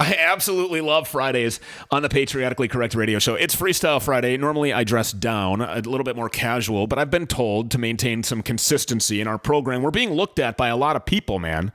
I absolutely love Fridays on the Patriotically Correct Radio Show. It's Freestyle Friday. Normally I dress down, a little bit more casual, but I've been told to maintain some consistency in our program. We're being looked at by a lot of people, man.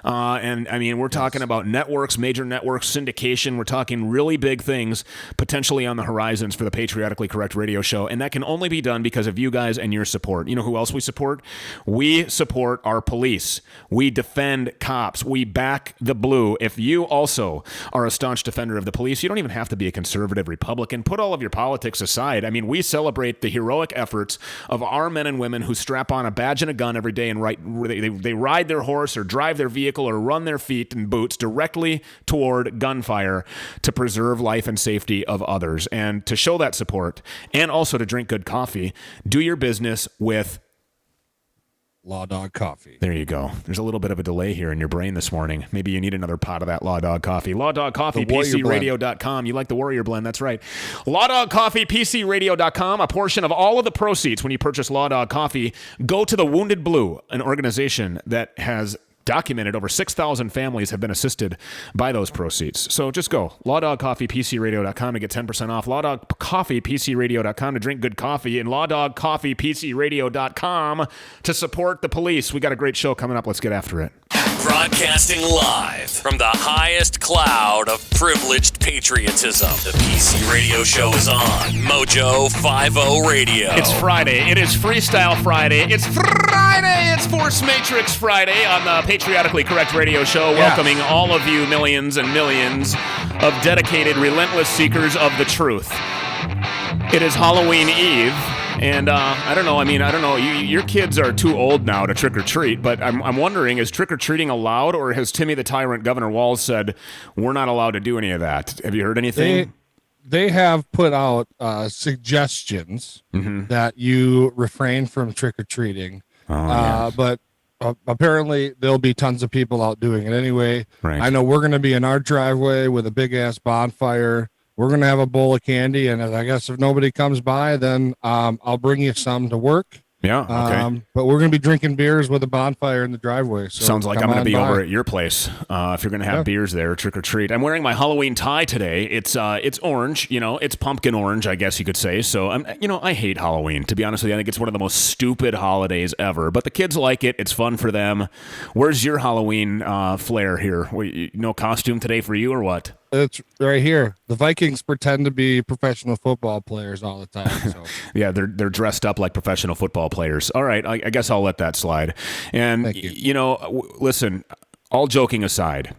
And I mean, we're talking about networks, major networks, syndication. We're talking really big things potentially on the horizons for the Patriotically Correct Radio Show. And that can only be done because of you guys and your support. You know who else we support? We support our police. We defend cops. We back the blue. If you also are a staunch defender of the police, you don't even have to be a conservative Republican. Put all of your politics aside. I mean, we celebrate the heroic efforts of our men and women who strap on a badge and a gun every day and they ride their horse or drive their vehicle or run their feet and boots directly toward gunfire to preserve life and safety of others. And to show that support and also to drink good coffee, do your business with Law Dog Coffee. There you go. There's a little bit of a delay here in your brain this morning. Maybe you need another pot of that Law Dog Coffee. Law Dog Coffee, PCRadio.com. You like the Warrior Blend, that's right. Law Dog Coffee, PCRadio.com. A portion of all of the proceeds when you purchase Law Dog Coffee go to the Wounded Blue, an organization that has documented over 6,000 families have been assisted by those proceeds. So just go. Law Dog Coffee, PCRadio.com to get 10% off. Law Dog Coffee, PCRadio.com to drink good coffee. And Law Dog Coffee, PCRadio.com to support the police. We got a great show coming up. Let's get after it. Broadcasting live from the highest cloud of privileged patriotism. The PC Radio Show is on Mojo 50 Radio. It's Friday. It is Freestyle Friday. It's Friday. It's Force Matrix Friday on the Patriotically Correct Radio Show. Yeah. Welcoming all of you millions and millions of dedicated, relentless seekers of the truth. It is Halloween Eve. And I don't know. I mean, I don't know. Your kids are too old now to trick or treat, but I'm wondering, is trick or treating allowed, or has Timmy the Tyrant, Governor Walz, said we're not allowed to do any of that? Have you heard anything? They have put out suggestions that you refrain from trick or treating, but apparently there'll be tons of people out doing it anyway. Right. I know we're going to be in our driveway with a big ass bonfire. We're going to have a bowl of candy, and I guess if nobody comes by, then I'll bring you some to work. Yeah, okay. But we're going to be drinking beers with a bonfire in the driveway. So sounds like I'm going to be over at your place if you're going to have beers there, trick or treat. I'm wearing my Halloween tie today. It's orange, it's pumpkin orange, I guess you could say. So I hate Halloween. To be honest with you, I think it's one of the most stupid holidays ever. But the kids like it. It's fun for them. Where's your Halloween flair here? No costume today for you or what? It's right here. The Vikings pretend to be professional football players all the time. So. Yeah, they're dressed up like professional football players. All right, I guess I'll let that slide. And, listen, all joking aside,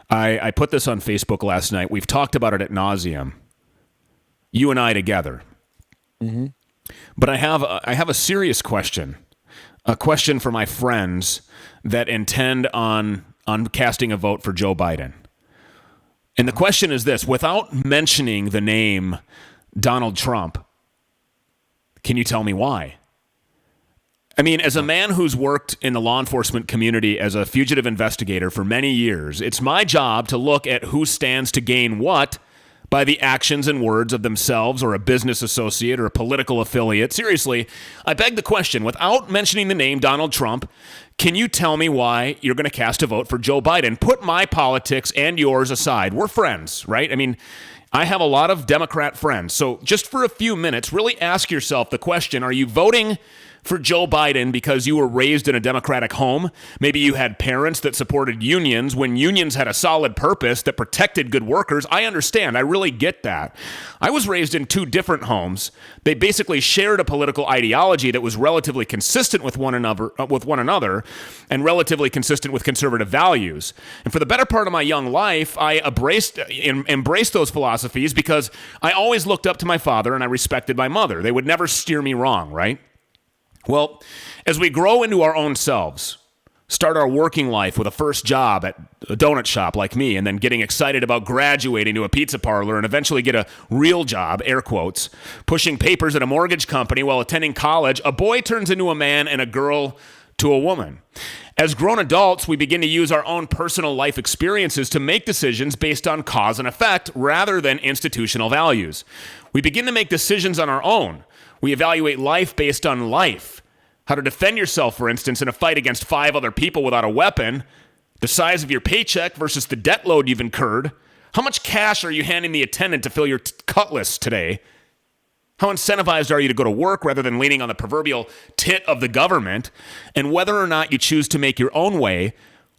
I put this on Facebook last night. We've talked about it ad nauseum, you and I together. Mm-hmm. But I have a serious question, a question for my friends that intend on casting a vote for Joe Biden. And the question is this: without mentioning the name Donald Trump, can you tell me why? I mean, as a man who's worked in the law enforcement community as a fugitive investigator for many years, it's my job to look at who stands to gain what by the actions and words of themselves or a business associate or a political affiliate. Seriously, I beg the question, without mentioning the name Donald Trump, can you tell me why you're going to cast a vote for Joe Biden? Put my politics and yours aside. We're friends, right? I mean, I have a lot of Democrat friends. So just for a few minutes, really ask yourself the question, are you voting for Joe Biden because you were raised in a Democratic home? Maybe you had parents that supported unions when unions had a solid purpose that protected good workers. I understand. I really get that. I was raised in two different homes. They basically shared a political ideology that was relatively consistent with one another and relatively consistent with conservative values. And for the better part of my young life, I embraced those philosophies because I always looked up to my father and I respected my mother. They would never steer me wrong, right? Well, as we grow into our own selves, start our working life with a first job at a donut shop like me, and then getting excited about graduating to a pizza parlor and eventually get a real job, air quotes, pushing papers at a mortgage company while attending college, a boy turns into a man and a girl to a woman. As grown adults, we begin to use our own personal life experiences to make decisions based on cause and effect rather than institutional values. We begin to make decisions on our own. We evaluate life based on life. How to defend yourself, for instance, in a fight against 5 other people without a weapon, the size of your paycheck versus the debt load you've incurred, How much cash are you handing the attendant to fill your cutlass today? How incentivized are you to go to work rather than leaning on the proverbial tit of the government? And whether or not you choose to make your own way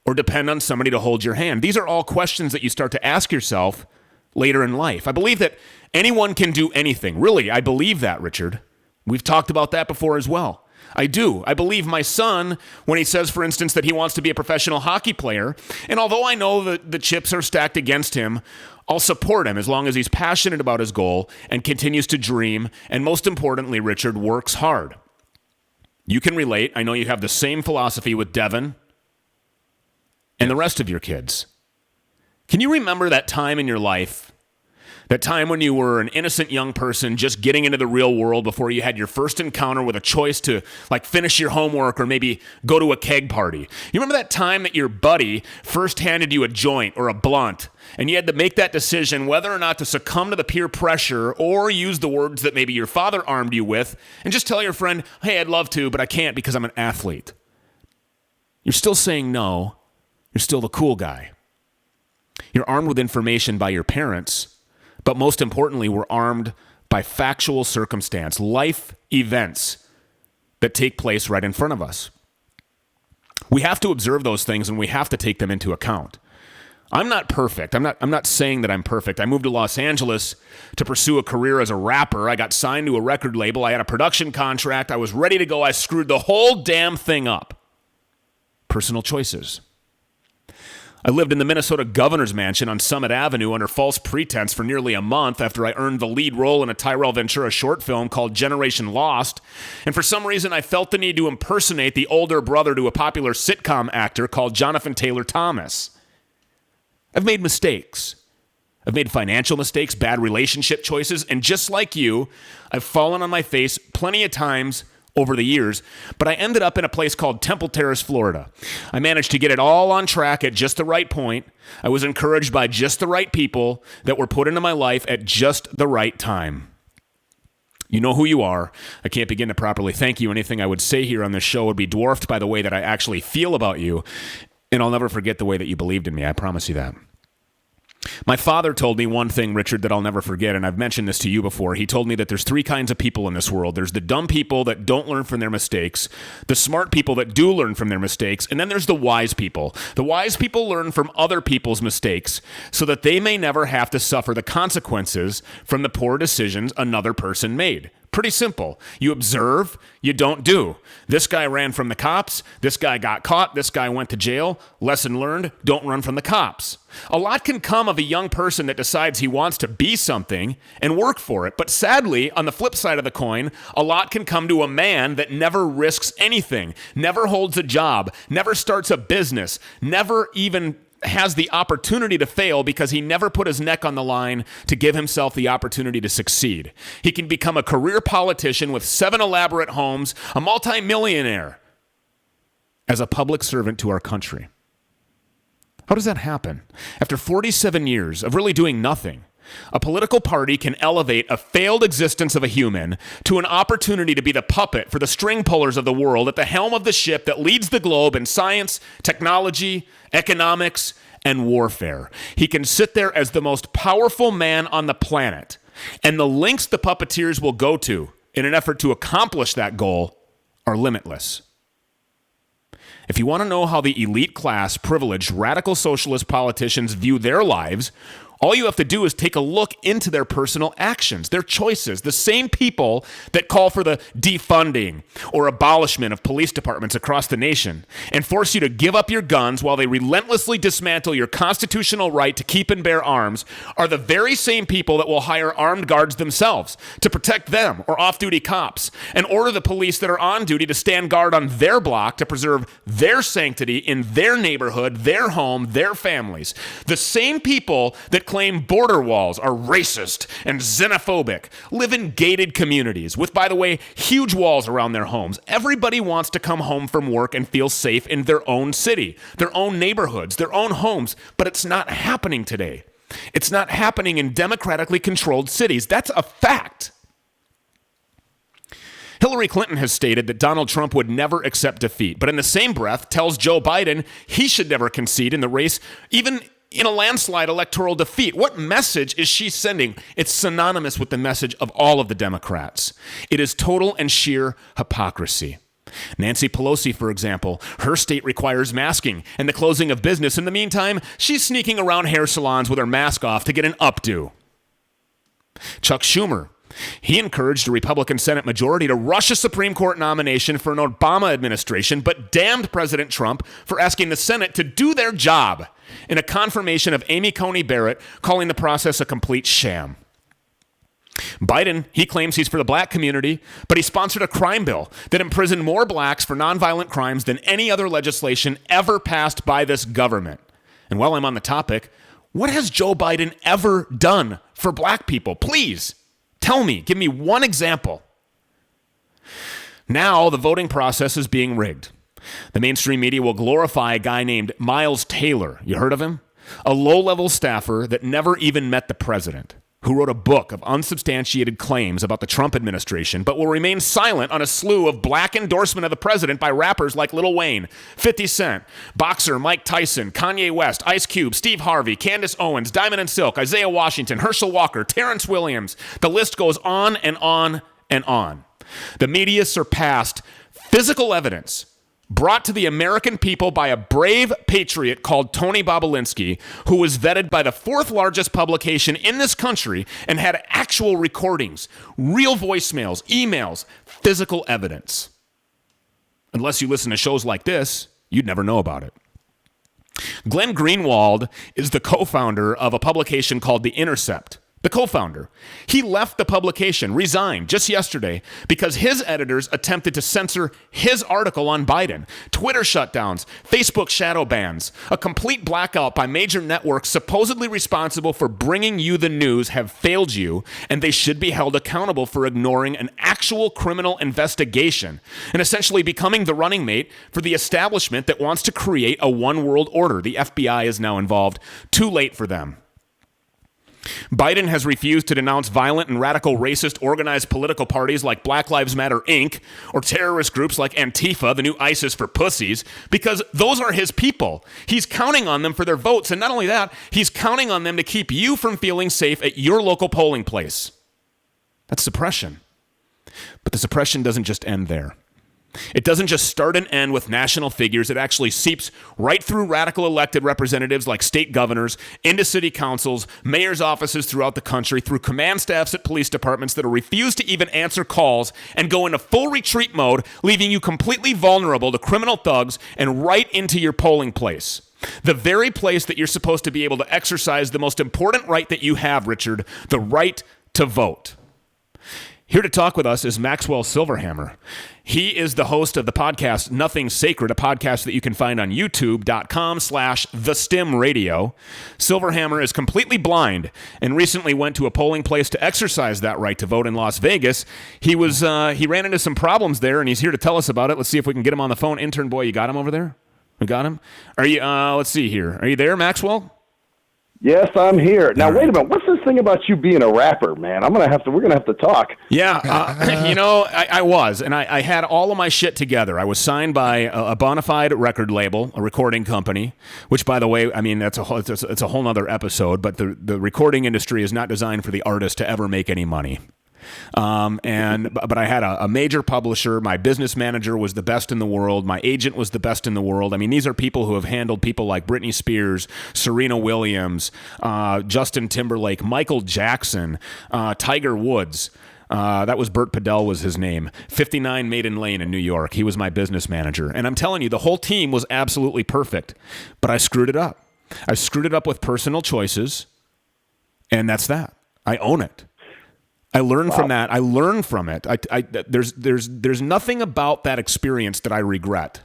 or depend on somebody to hold your hand. These are all questions that you start to ask yourself later in life. I believe that anyone can do anything. Really, I believe that, Richard. We've talked about that before as well. I do. I believe my son when he says, for instance, that he wants to be a professional hockey player. And although I know that the chips are stacked against him, I'll support him as long as he's passionate about his goal and continues to dream. And most importantly, Richard, works hard. You can relate. I know you have the same philosophy with Devin and the rest of your kids. Can you remember that time in your life, that time when you were an innocent young person just getting into the real world before you had your first encounter with a choice to like finish your homework or maybe go to a keg party? You remember that time that your buddy first handed you a joint or a blunt and you had to make that decision whether or not to succumb to the peer pressure or use the words that maybe your father armed you with and just tell your friend, hey, I'd love to, but I can't because I'm an athlete. You're still saying no. You're still the cool guy. You're armed with information by your parents, but most importantly, we're armed by factual circumstance, life events that take place right in front of us. We have to observe those things and we have to take them into account. I'm not perfect. I'm not saying that I'm perfect. I moved to Los Angeles to pursue a career as a rapper. I got signed to a record label. I had a production contract. I was ready to go. I screwed the whole damn thing up. Personal choices. I lived in the Minnesota governor's mansion on Summit Avenue under false pretense for nearly a month after I earned the lead role in a Tyrell Ventura short film called Generation Lost. And for some reason, I felt the need to impersonate the older brother to a popular sitcom actor called Jonathan Taylor Thomas. I've made mistakes. I've made financial mistakes, bad relationship choices, and just like you, I've fallen on my face plenty of times over the years, but I ended up in a place called Temple Terrace, Florida. I managed to get it all on track at just the right point. I was encouraged by just the right people that were put into my life at just the right time. You know who you are. I can't begin to properly thank you. Anything I would say here on this show would be dwarfed by the way that I actually feel about you, and I'll never forget the way that you believed in me. I promise you that. My father told me one thing, Richard, that I'll never forget, and I've mentioned this to you before. He told me that there's three kinds of people in this world. There's the dumb people that don't learn from their mistakes, the smart people that do learn from their mistakes, and then there's the wise people. The wise people learn from other people's mistakes so that they may never have to suffer the consequences from the poor decisions another person made. Pretty simple. You observe, you don't do. This guy ran from the cops. This guy got caught. This guy went to jail. Lesson learned, don't run from the cops. A lot can come of a young person that decides he wants to be something and work for it. But sadly, on the flip side of the coin, a lot can come to a man that never risks anything, never holds a job, never starts a business, never even has the opportunity to fail because he never put his neck on the line to give himself the opportunity to succeed. He can become a career politician with 7 elaborate homes, a multimillionaire, as a public servant to our country. How does that happen? After 47 years of really doing nothing, a political party can elevate a failed existence of a human to an opportunity to be the puppet for the string pullers of the world at the helm of the ship that leads the globe in science, technology, economics, and warfare. He can sit there as the most powerful man on the planet, and the lengths the puppeteers will go to in an effort to accomplish that goal are limitless. If you want to know how the elite class, privileged, radical socialist politicians view their lives, all you have to do is take a look into their personal actions, their choices. The same people that call for the defunding or abolishment of police departments across the nation and force you to give up your guns while they relentlessly dismantle your constitutional right to keep and bear arms are the very same people that will hire armed guards themselves to protect them or off-duty cops and order the police that are on duty to stand guard on their block to preserve their sanctity in their neighborhood, their home, their families. The same people that claim border walls are racist and xenophobic live in gated communities with, by the way, huge walls around their homes. Everybody wants to come home from work and feel safe in their own city, their own neighborhoods, their own homes, but it's not happening today. It's not happening in democratically controlled cities. That's a fact. Hillary Clinton has stated that Donald Trump would never accept defeat, but in the same breath tells Joe Biden he should never concede in the race, even in a landslide electoral defeat. What message is she sending? It's synonymous with the message of all of the Democrats. It is total and sheer hypocrisy. Nancy Pelosi, for example, her state requires masking and the closing of business. In the meantime, she's sneaking around hair salons with her mask off to get an updo. Chuck Schumer, he encouraged a Republican Senate majority to rush a Supreme Court nomination for an Obama administration, but damned President Trump for asking the Senate to do their job in a confirmation of Amy Coney Barrett calling the process a complete sham. Biden, he claims he's for the black community, but he sponsored a crime bill that imprisoned more blacks for nonviolent crimes than any other legislation ever passed by this government. And while I'm on the topic, what has Joe Biden ever done for black people? Please tell me, give me one example. Now the voting process is being rigged. The mainstream media will glorify a guy named Miles Taylor. You heard of him? A low-level staffer that never even met the president, who wrote a book of unsubstantiated claims about the Trump administration, but will remain silent on a slew of black endorsement of the president by rappers like Lil Wayne, 50 Cent, boxer Mike Tyson, Kanye West, Ice Cube, Steve Harvey, Candace Owens, Diamond and Silk, Isaiah Washington, Herschel Walker, Terrence Williams. The list goes on and on and on. The media surpassed physical evidence brought to the American people by a brave patriot called Tony Bobulinski, who was vetted by the fourth largest publication in this country and had actual recordings, real voicemails, emails, physical evidence. Unless you listen to shows like this, you'd never know about it. Glenn Greenwald is the co-founder of a publication called The Intercept. The co-founder. He left the publication, resigned just yesterday because his editors attempted to censor his article on Biden. Twitter shutdowns, Facebook shadow bans, a complete blackout by major networks supposedly responsible for bringing you the news have failed you, and they should be held accountable for ignoring an actual criminal investigation and essentially becoming the running mate for the establishment that wants to create a one-world order. The FBI is now involved. Too late for them. Biden has refused to denounce violent and radical racist organized political parties like Black Lives Matter, Inc., or terrorist groups like Antifa, the new ISIS for pussies, because those are his people. He's counting on them for their votes, and not only that, he's counting on them to keep you from feeling safe at your local polling place. That's suppression. But the suppression doesn't just end there. It doesn't just start and end with national figures. It actually seeps right through radical elected representatives like state governors, into city councils, mayor's offices throughout the country, through command staffs at police departments that refuse to even answer calls and go into full retreat mode, leaving you completely vulnerable to criminal thugs and right into your polling place. The very place that you're supposed to be able to exercise the most important right that you have, Richard, the right to vote. Here to talk with us is Maxwell Silverhammer. He is the host of the podcast Nothing Sacred, a podcast that you can find on youtube.com/thestimradio. Silverhammer is completely blind and recently went to a polling place to exercise that right to vote in Las Vegas. He ran into some problems there, and he's here to tell us about it. Let's see if we can get him on the phone. Intern boy, you got him over there? We got him? Are you? Let's see here. Are you there, Maxwell? Yes, I'm here. Now, wait a minute. What's this thing about you being a rapper, man? We're gonna have to talk. Yeah, I was, and I had all of my shit together. I was signed by a bona fide record label, a recording company, which, by the way, I mean, it's a whole nother episode, but the recording industry is not designed for the artist to ever make any money. But I had a major publisher. My business manager was the best in the world. My agent was the best in the world. I mean, these are people who have handled people like Britney Spears, Serena Williams, Justin Timberlake, Michael Jackson, Tiger Woods. That was Burt Padell was his name. 59 Maiden Lane in New York. He was my business manager. And I'm telling you, the whole team was absolutely perfect, but I screwed it up. I screwed it up with personal choices, and that's that. I own it. I learned from that. I learned from it. There's nothing about that experience that I regret.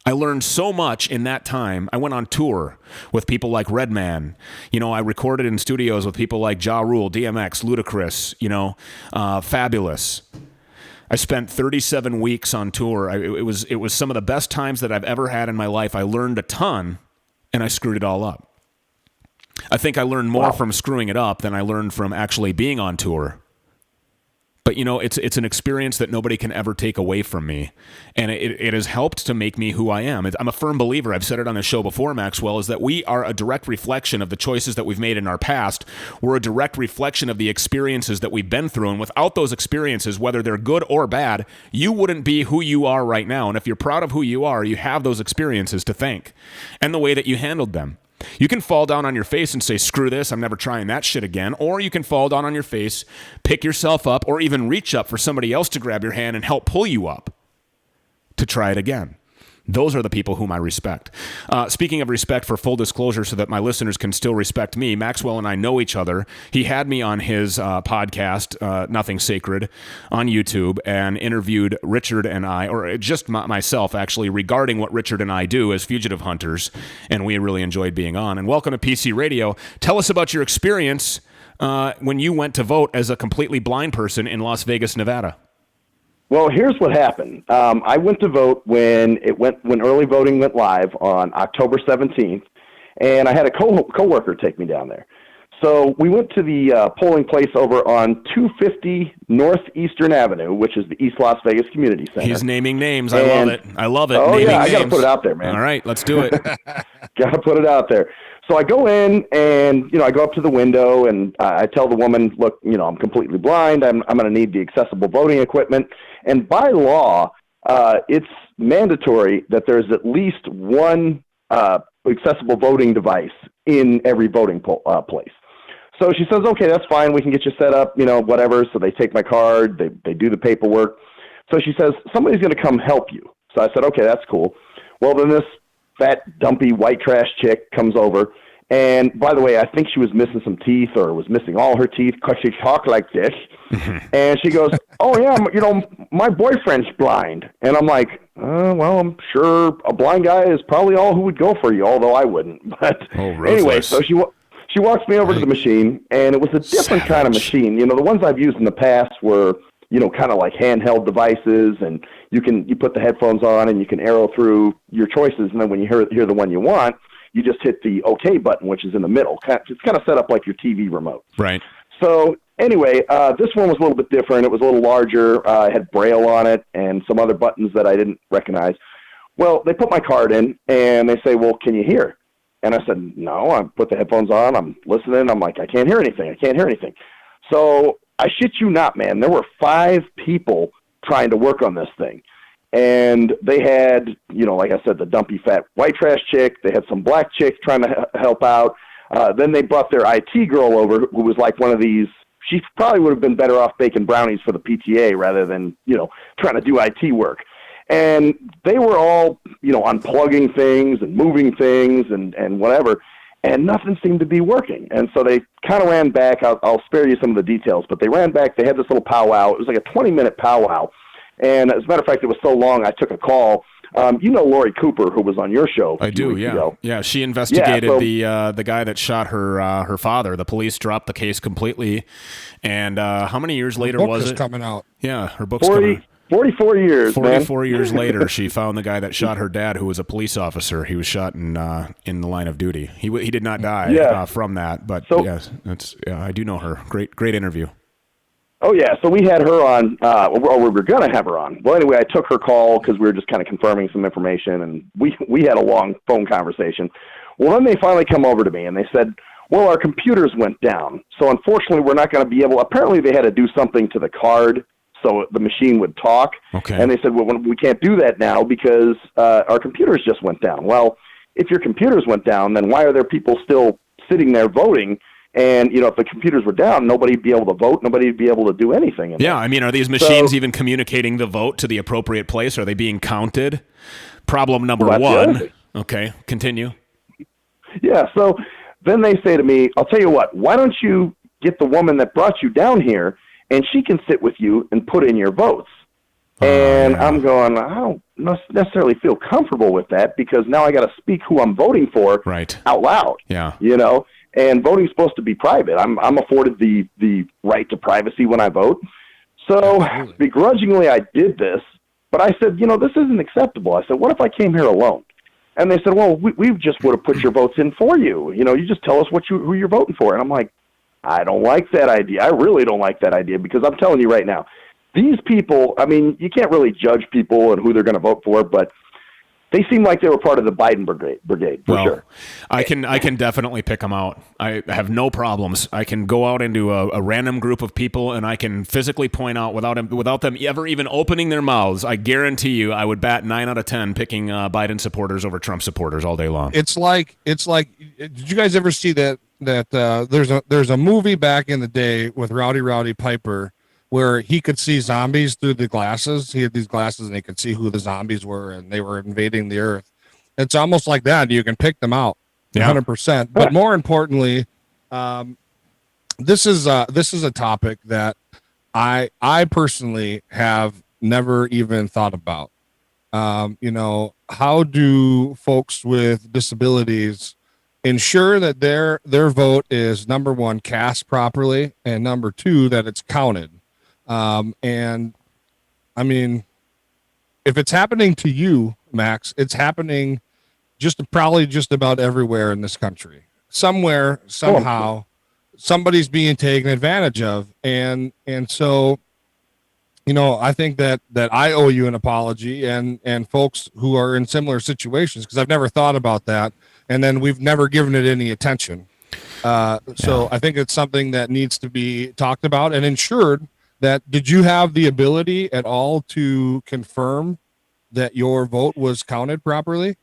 I learned so much in that time. I went on tour with people like Redman. I recorded in studios with people like Ja Rule, DMX, Ludacris, Fabulous. I spent 37 weeks on tour. It was some of the best times that I've ever had in my life. I learned a ton, and I screwed it all up. I think I learned more from screwing it up than I learned from actually being on tour. But, it's an experience that nobody can ever take away from me. And it has helped to make me who I am. I'm a firm believer, I've said it on the show before, Maxwell, is that we are a direct reflection of the choices that we've made in our past. We're a direct reflection of the experiences that we've been through. And without those experiences, whether they're good or bad, you wouldn't be who you are right now. And if you're proud of who you are, you have those experiences to thank and the way that you handled them. You can fall down on your face and say, screw this, I'm never trying that shit again. Or you can fall down on your face, pick yourself up, or even reach up for somebody else to grab your hand and help pull you up to try it again. Those are the people whom I respect. Speaking of respect, for full disclosure, so that my listeners can still respect me, Maxwell and I know each other. He had me on his podcast, Nothing Sacred, on YouTube, and interviewed Richard and I, or just myself, actually, regarding what Richard and I do as fugitive hunters, and we really enjoyed being on. And welcome to PC Radio. Tell us about your experience when you went to vote as a completely blind person in Las Vegas, Nevada. Well, here's what happened. I went to vote when early voting went live on October 17th, and I had a coworker take me down there. So we went to the polling place over on 250 Northeastern Avenue, which is the East Las Vegas Community Center. He's naming names. I love it. I love it. Oh, naming yeah, I got to names. put it out there, man. All right, let's do it. Got to put it out there. So I go in and, I go up to the window and I tell the woman, look, I'm completely blind. I'm going to need the accessible voting equipment. And by law, it's mandatory that there's at least one accessible voting device in every voting place. So she says, okay, that's fine. We can get you set up, whatever. So they take my card. They do the paperwork. So she says, somebody's going to come help you. So I said, okay, that's cool. Well, then this fat, dumpy, white trash chick comes over. And by the way, I think she was missing some teeth or was missing all her teeth because she talked like this. And she goes, oh, yeah, my boyfriend's blind. And I'm like, well, I'm sure a blind guy is probably all who would go for you, although I wouldn't. But anyway, so she walks me over to the machine, and it was a different kind of machine. The ones I've used in the past were, kind of like handheld devices, and you put the headphones on and you can arrow through your choices, and then when you hear the one you want, you just hit the OK button, which is in the middle. It's kind of set up like your TV remote. Right. So anyway, this one was a little bit different. It was a little larger. It had Braille on it and some other buttons that I didn't recognize. Well, they put my card in, and they say, well, can you hear? And I said, no. I put the headphones on. I'm listening. I'm like, I can't hear anything. So I shit you not, man. There were 5 people trying to work on this thing. And they had, like I said, the dumpy fat white trash chick. They had some black chicks trying to help out. Then they brought their IT girl over, who was like one of these. She probably would have been better off baking brownies for the PTA rather than, trying to do IT work. And they were all, unplugging things and moving things and whatever. And nothing seemed to be working. And so they kind of ran back. I'll spare you some of the details, but they ran back. They had this little powwow. It was like a 20-minute powwow. And as a matter of fact, it was so long, I took a call. Lori Cooper, who was on your show. I do, yeah. Ago. Yeah, she investigated the guy that shot her father. The police dropped the case completely. And how many years later was it? Coming out. Yeah, her book's coming out. 44 years, 44 years later, she found the guy that shot her dad, who was a police officer. He was shot in the line of duty. He did not die from that, but yes, I do know her. Great interview. Oh, yeah. So we had her on, or we were going to have her on. Well, anyway, I took her call because we were just kind of confirming some information, and we had a long phone conversation. Well, then they finally come over to me, and they said, well, our computers went down. So unfortunately, we're not going to be able – apparently they had to do something to the card so the machine would talk. Okay. And they said, well, we can't do that now because our computers just went down. Well, if your computers went down, then why are there people still sitting there voting? And, if the computers were down, nobody'd be able to vote. Nobody'd be able to do anything. I mean, are these machines even communicating the vote to the appropriate place? Are they being counted? Problem number one. Okay, continue. Yeah, so then they say to me, I'll tell you what, why don't you get the woman that brought you down here, and she can sit with you and put in your votes. And I'm going, I don't necessarily feel comfortable with that because now I got to speak who I'm voting for out loud. Yeah. And voting's supposed to be private. I'm afforded the right to privacy when I vote. So begrudgingly I did this, but I said, this isn't acceptable. I said, what if I came here alone? And they said, well, we just would have put your votes in for you. You just tell us who you're voting for. And I'm like, I don't like that idea. I really don't like that idea because I'm telling you right now, these people, I mean, you can't really judge people and who they're going to vote for, but they seem like they were part of the Biden brigade for sure. I can definitely pick them out. I have no problems. I can go out into a random group of people and I can physically point out without them ever even opening their mouths. I guarantee you, I would bat 9 out of 10 picking Biden supporters over Trump supporters all day long. It's like. Did you guys ever see that there's a movie back in the day with Rowdy Piper, where he could see zombies through the glasses. He had these glasses and he could see who the zombies were and they were invading the earth. It's almost like that. You can pick them out 100%. But more importantly, this is a topic that I personally have never even thought about. How do folks with disabilities ensure that their vote is, number one, cast properly, and number two, that it's counted? And I mean, if it's happening to you, Max, it's happening probably just about everywhere in this country. Somewhere, somehow, somebody's being taken advantage of. And so, I think that I owe you an apology and folks who are in similar situations, because I've never thought about that. And then we've never given it any attention. So I think it's something that needs to be talked about and ensured. Did you have the ability at all to confirm that your vote was counted properly?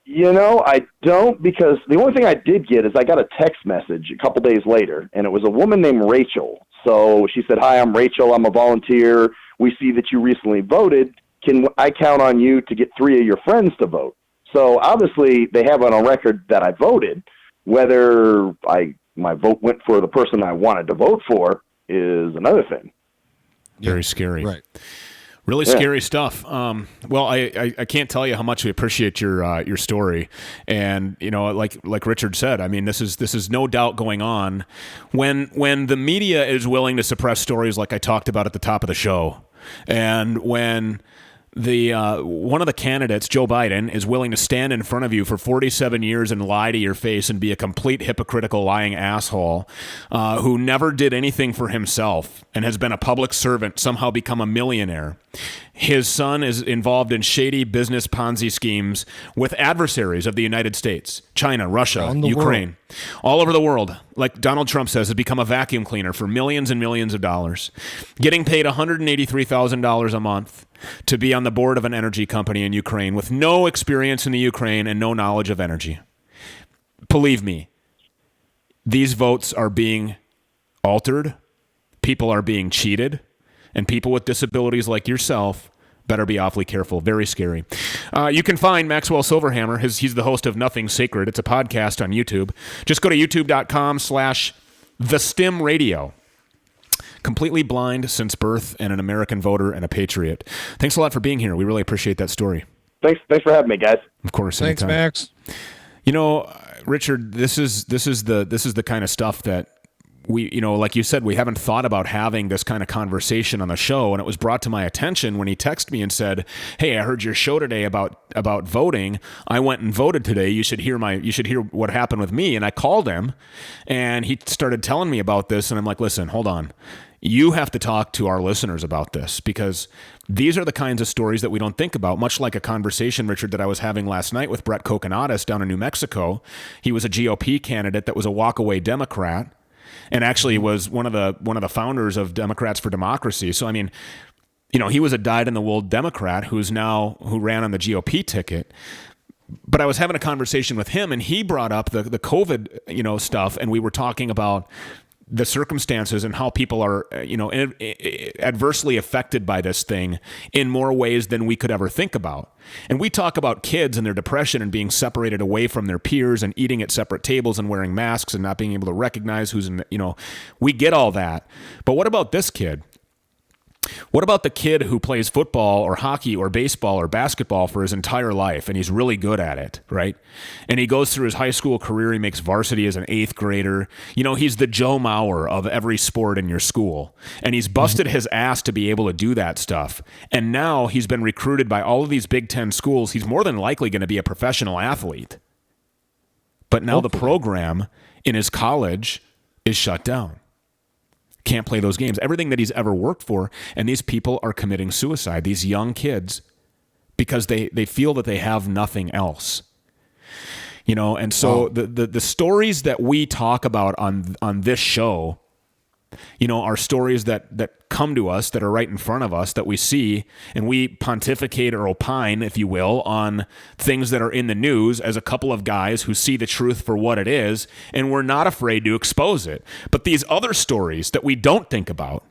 I don't, because the only thing I did get is I got a text message a couple days later, and it was a woman named Rachel. So she said, "Hi, I'm Rachel. I'm a volunteer. We see that you recently voted. Can I count on you to get 3 of your friends to vote?" So obviously they have on a record that I voted. Whether my vote went for the person I wanted to vote for is another thing. Very scary. Right. Really scary stuff. Well, I can't tell you how much we appreciate your story, and like Richard said, I mean, this is no doubt going on when the media is willing to suppress stories like I talked about at the top of the show, and when one of the candidates, Joe Biden, is willing to stand in front of you for 47 years and lie to your face and be a complete hypocritical lying asshole who never did anything for himself and has been a public servant, somehow become a millionaire. His son is involved in shady business Ponzi schemes with adversaries of the United States, China, Russia, Ukraine, all over the world. Like Donald Trump says, has become a vacuum cleaner for millions and millions of dollars, getting paid $183,000 a month to be on the board of an energy company in Ukraine with no experience in the Ukraine and no knowledge of energy. Believe me, these votes are being altered. People are being cheated. And people with disabilities like yourself better be awfully careful. Very scary. You can find Maxwell Silverhammer. He's the host of Nothing Sacred. It's a podcast on YouTube. Just go to youtube.com/thestimradio. Completely blind since birth and an American voter and a patriot. Thanks a lot for being here. We really appreciate that story. Thanks for having me, guys. Of course. Thanks, anytime. Max. Richard, this is the kind of stuff that we, like you said, we haven't thought about having this kind of conversation on the show. And it was brought to my attention when he texted me and said, "Hey, I heard your show today about voting. I went and voted today. You should hear what happened with me." And I called him and he started telling me about this. And I'm like, "Listen, hold on. You have to talk to our listeners about this, because these are the kinds of stories that we don't think about," much like a conversation, Richard, that I was having last night with Brett Coconatus down in New Mexico. He was a GOP candidate that was a walkaway Democrat and actually was one of the founders of Democrats for Democracy. So, I mean, he was a dyed-in-the-wool Democrat who ran on the GOP ticket. But I was having a conversation with him, and he brought up the COVID, stuff, and we were talking about the circumstances and how people are, adversely affected by this thing in more ways than we could ever think about. And we talk about kids and their depression and being separated away from their peers and eating at separate tables and wearing masks and not being able to recognize who's in, we get all that. But what about this kid? What about the kid who plays football or hockey or baseball or basketball for his entire life and he's really good at it, right? And he goes through his high school career, he makes varsity as an 8th grader. He's the Joe Mauer of every sport in your school. And he's busted his ass to be able to do that stuff. And now he's been recruited by all of these Big Ten schools. He's more than likely going to be a professional athlete. But now the program in his college is shut down. can't play those games. Everything that he's ever worked for, and these people are committing suicide, these young kids, because they feel that they have nothing else. You know, and so the stories that we talk about on this show, you know, are stories that come to us, that are right in front of us, that we see, and we pontificate or opine, if you will, on things that are in the news as a couple of guys who see the truth for what it is, and we're not afraid to expose it. But these other stories that we don't think about,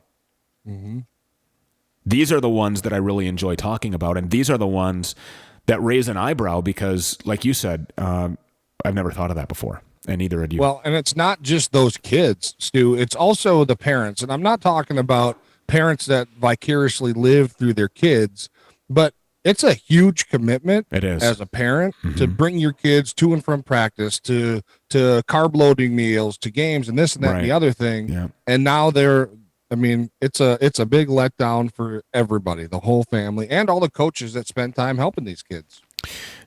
these are the ones that I really enjoy talking about, and these are the ones that raise an eyebrow because, like you said, I've never thought of that before. And neither had you. Well, and it's not just those kids, Stu. It's also the parents. And I'm not talking about parents that vicariously live through their kids, but it's a huge commitment. It is. As a parent to bring your kids to and from practice, to carb loading meals, to games and this and that and the other thing. Yeah. And now it's a big letdown for everybody, the whole family, and all the coaches that spend time helping these kids.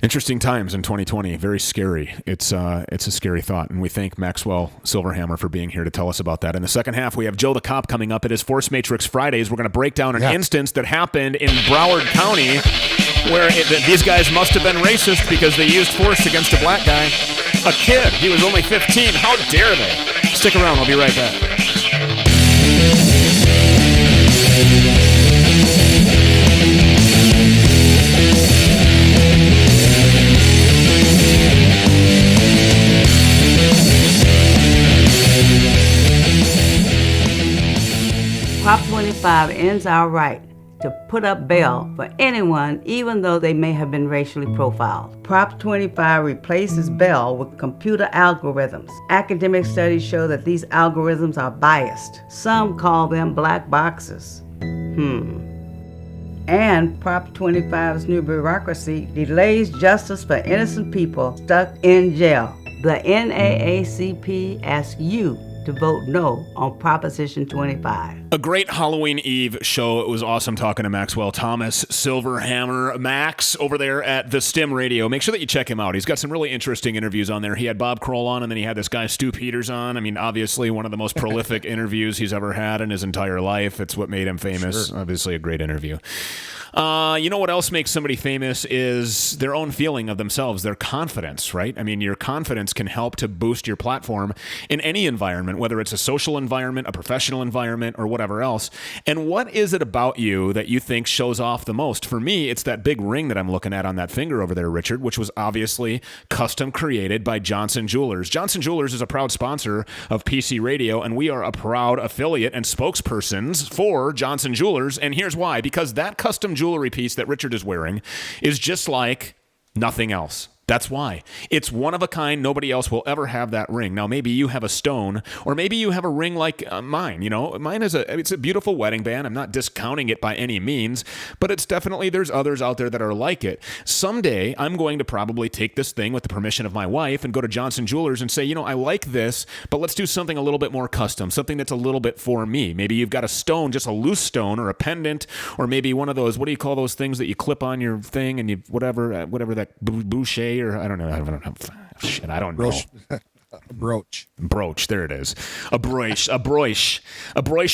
Interesting times in 2020. Very scary. It's a scary thought. And we thank Maxwell Silverhammer for being here to tell us about that. In the second half, we have Joe the Cop coming up at his Force Matrix Fridays. We're going to break down an instance that happened in Broward County where these guys must have been racist because they used force against a black guy. A kid. He was only 15. How dare they? Stick around. We'll be right back. Prop 25 ends our right to put up bail for anyone, even though they may have been racially profiled. Prop 25 replaces bail with computer algorithms. Academic studies show that these algorithms are biased. Some call them black boxes. And Prop 25's new bureaucracy delays justice for innocent people stuck in jail. The NAACP asks you to vote no on Proposition 25. A great Halloween Eve show. It was awesome talking to Maxwell Thomas Silverhammer. Max over there at the STEM Radio. Make sure that you check him out. He's got some really interesting interviews on there. He had Bob Kroll on, and then he had this guy Stu Peters on. I mean, obviously one of the most prolific interviews he's ever had in his entire life. It's what made him famous. Sure. Obviously a great interview. You know what else makes somebody famous is their own feeling of themselves, their confidence, right? I mean, your confidence can help to boost your platform in any environment, whether it's a social environment, a professional environment, or whatever else. And what is it about you that you think shows off the most? For me, it's that big ring that I'm looking at on that finger over there, Richard, which was obviously custom created by Johnson Jewelers. Johnson Jewelers is a proud sponsor of PC Radio, and we are a proud affiliate and spokespersons for Johnson Jewelers. And here's why. Because that custom jewelry piece that Richard is wearing is just like nothing else. That's why. It's one of a kind. Nobody else will ever have that ring. Now, maybe you have a stone, or maybe you have a ring like mine. You know, mine is it's a beautiful wedding band. I'm not discounting it by any means, but it's definitely, there's others out there that are like it. Someday, I'm going to probably take this thing with the permission of my wife and go to Johnson Jewelers and say, you know, I like this, but let's do something a little bit more custom, something that's a little bit for me. Maybe you've got a stone, just a loose stone or a pendant, or maybe one of those, what do you call those things that you clip on your thing and you, whatever that boucher, or I don't know. Shit, I don't know. Brooch. There it is. A broche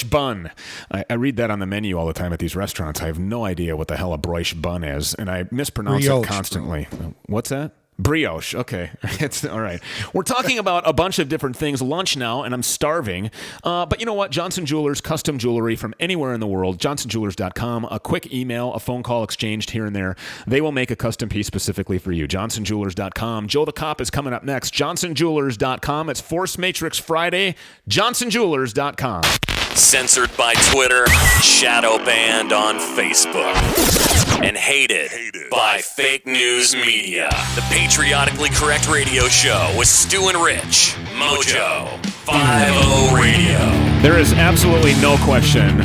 bun. I read that on the menu all the time at these restaurants. I have no idea what the hell a broche bun is, and I mispronounce it constantly. What's that? Brioche. Okay. It's all right. We're talking about a bunch of different things. Lunch now, and I'm starving. But you know what? Johnson Jewelers, custom jewelry from anywhere in the world. JohnsonJewelers.com. A quick email, a phone call exchanged here and there. They will make a custom piece specifically for you. JohnsonJewelers.com. Joe the Cop is coming up next. JohnsonJewelers.com. It's Force Matrix Friday. JohnsonJewelers.com. Censored by Twitter, shadow banned on Facebook, and hated by fake news media. The patriotically correct radio show with Stu and Rich, Mojo 50 Radio. There is absolutely no question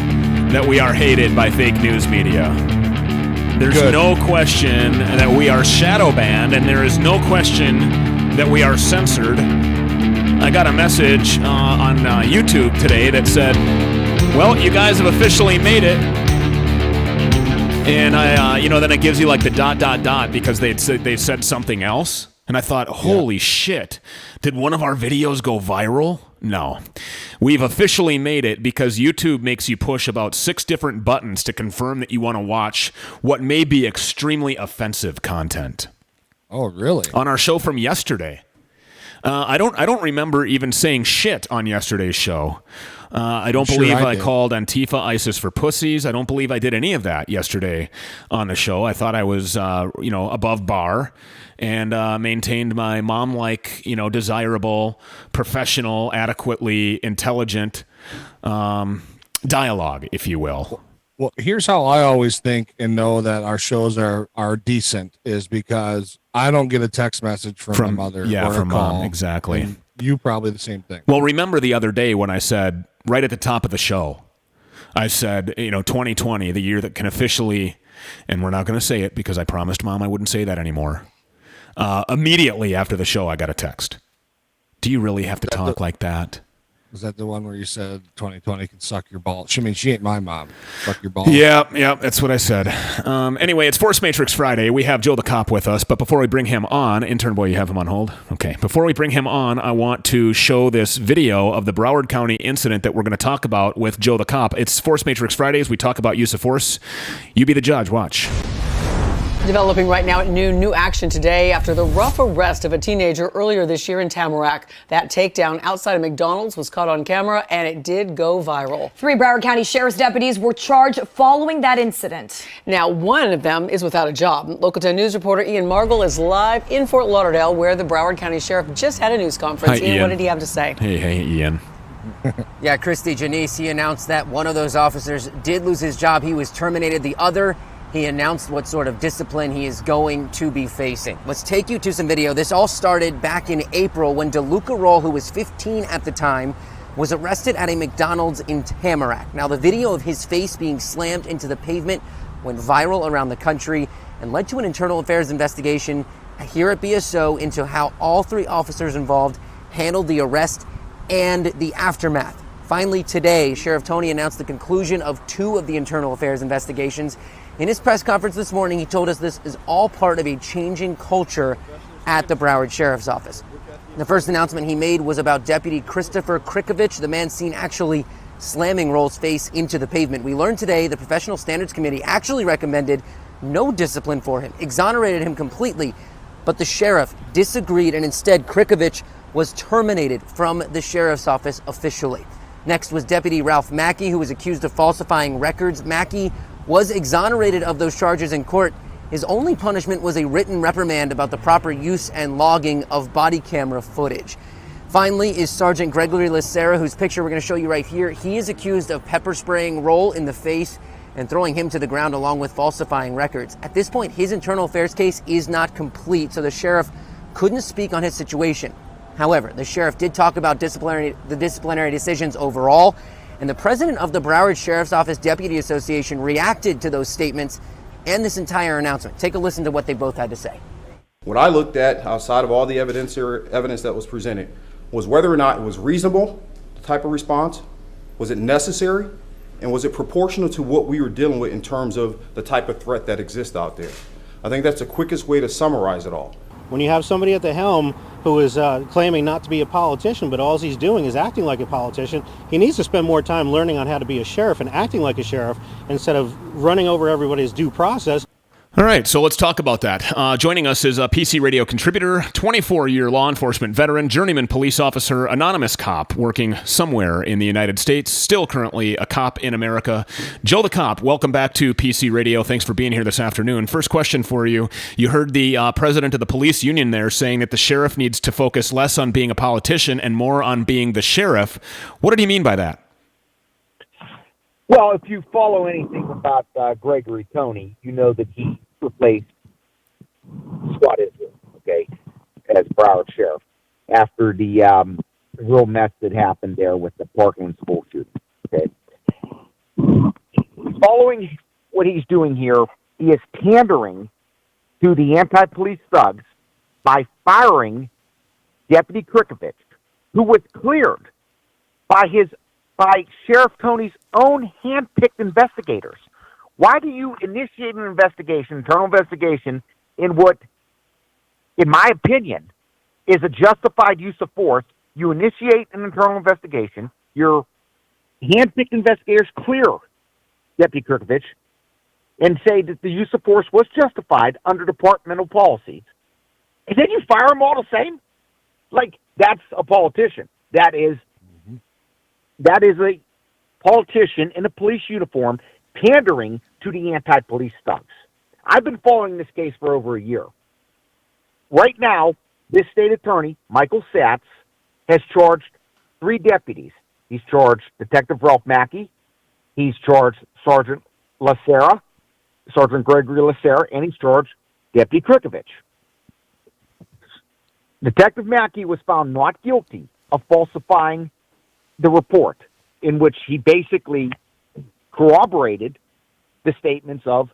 that we are hated by fake news media. There's no question that we are shadow banned, and there is no question that we are censored. I got a message on YouTube today that said, well, you guys have officially made it. And then it gives you like the ... because they said something else. And I thought, holy shit, did one of our videos go viral? No. We've officially made it because YouTube makes you push about 6 different buttons to confirm that you want to watch what may be extremely offensive content. Oh, really? On our show from yesterday. I don't remember even saying shit on yesterday's show. I don't believe I called Antifa ISIS for pussies. I don't believe I did any of that yesterday on the show. I thought I was, above bar and maintained my mom-like, desirable, professional, adequately intelligent dialogue, if you will. Well, here's how I always think and know that our shows are decent is because I don't get a text message from my mother. Yeah, or from a call, mom, exactly. And you probably the same thing. Well, remember the other day when I said, right at the top of the show, I said, 2020, the year that can officially, and we're not going to say it because I promised Mom I wouldn't say that anymore. Immediately after the show, I got a text. Do you really have to talk like that? Was that the one where you said 2020 can suck your balls? She ain't my mom. Suck your balls. Yeah, that's what I said. Anyway, it's Force Matrix Friday. We have Joe the Cop with us, but before we bring him on, intern boy, you have him on hold? Okay. Before we bring him on, I want to show this video of the Broward County incident that we're going to talk about with Joe the Cop. It's Force Matrix Fridays. We talk about use of force. You be the judge. Watch. Developing right now at noon, new action today after the rough arrest of a teenager earlier this year in Tamarack. That takedown outside of McDonald's was caught on camera, and it did go viral. 3 Broward County Sheriff's deputies were charged following that incident. Now, one of them is without a job. Local 10 News reporter Ian Margol is live in Fort Lauderdale, where the Broward County Sheriff just had a news conference. Hi, Ian, Ian. what did he have to say? Hey, Ian. Yeah, Christy, Janice, he announced that one of those officers did lose his job. He was terminated. The other, he announced what sort of discipline he is going to be facing. Let's take you to some video. This all started back in April when DeLuca Roll, who was 15 at the time, was arrested at a McDonald's in Tamarack. Now, the video of his face being slammed into the pavement went viral around the country and led to an internal affairs investigation here at BSO into how all 3 officers involved handled the arrest and the aftermath. Finally, today, Sheriff Toney announced the conclusion of 2 of the internal affairs investigations. In his press conference this morning, he told us this is all part of a changing culture at the Broward Sheriff's Office. The first announcement he made was about Deputy Christopher Krikovich, the man seen actually slamming Roll's face into the pavement. We learned today the Professional Standards Committee actually recommended no discipline for him, exonerated him completely, but the sheriff disagreed, and instead Krikovich was terminated from the sheriff's office officially. Next was Deputy Ralph Mackey, who was accused of falsifying records. Mackey was exonerated of those charges in court. His only punishment was a written reprimand about the proper use and logging of body camera footage. Finally is Sergeant Gregory Lacera, whose picture we're going to show you right here. He is accused of pepper spraying Roll in the face and throwing him to the ground along with falsifying records. At this point, his internal affairs case is not complete, so the sheriff couldn't speak on his situation. However, the sheriff did talk about the disciplinary decisions overall, and the president of the Broward Sheriff's Office Deputy Association reacted to those statements and this entire announcement. Take a listen to what they both had to say. What I looked at outside of all the evidence that was presented was whether or not it was reasonable, the type of response, was it necessary, and was it proportional to what we were dealing with in terms of the type of threat that exists out there. I think that's the quickest way to summarize it all. When you have somebody at the helm who is claiming not to be a politician, but all he's doing is acting like a politician, he needs to spend more time learning on how to be a sheriff and acting like a sheriff instead of running over everybody's due process. All right, so let's talk about that. Joining us is a PC radio contributor, 24-year law enforcement veteran, journeyman police officer, anonymous cop working somewhere in the United States, still currently a cop in America. Joe the Cop, welcome back to PC Radio. Thanks for being here this afternoon. First question for you. You heard the president of the police union there saying that the sheriff needs to focus less on being a politician and more on being the sheriff. What did he mean by that? Well, if you follow anything about Gregory Toney, you know that he replaced Scott Israel, okay, as Broward Sheriff after the real mess that happened there with the Parkland school shooting, okay. Following what he's doing here, he is pandering to the anti-police thugs by firing Deputy Krikovich, who was cleared by Sheriff Toney's own hand-picked investigators. Why do you initiate an investigation, internal investigation, in what, in my opinion, is a justified use of force? You initiate an internal investigation. your hand-picked investigators clear Deputy Kirkovich and say that the use of force was justified under departmental policies, and then you fire them all the same? Like, that's a politician. That is a politician in a police uniform pandering to the anti-police thugs. I've been following this case for over a year. Right now, this state attorney, Michael Satz, has charged 3 deputies. He's charged Detective Ralph Mackey, he's charged Sergeant Gregory Lacera, and he's charged Deputy Kirkovich. Detective Mackey was found not guilty of falsifying the report, in which he basically corroborated the statements of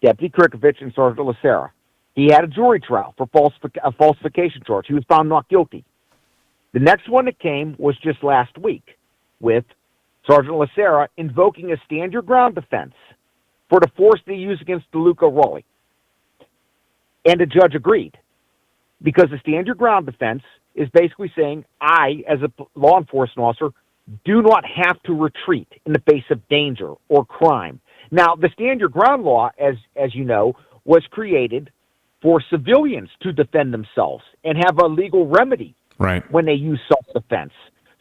Deputy Kirkovich and Sergeant Lacera. He had a jury trial for a falsification charge. He was found not guilty. The next one that came was just last week, with Sergeant Lacera invoking a stand your ground defense for the force they used against DeLuca Raleigh. And the judge agreed, because the stand your ground defense is basically saying, I, as a law enforcement officer, do not have to retreat in the face of danger or crime. Now, the stand your ground law, as you know, was created for civilians to defend themselves and have a legal remedy when they use self-defense.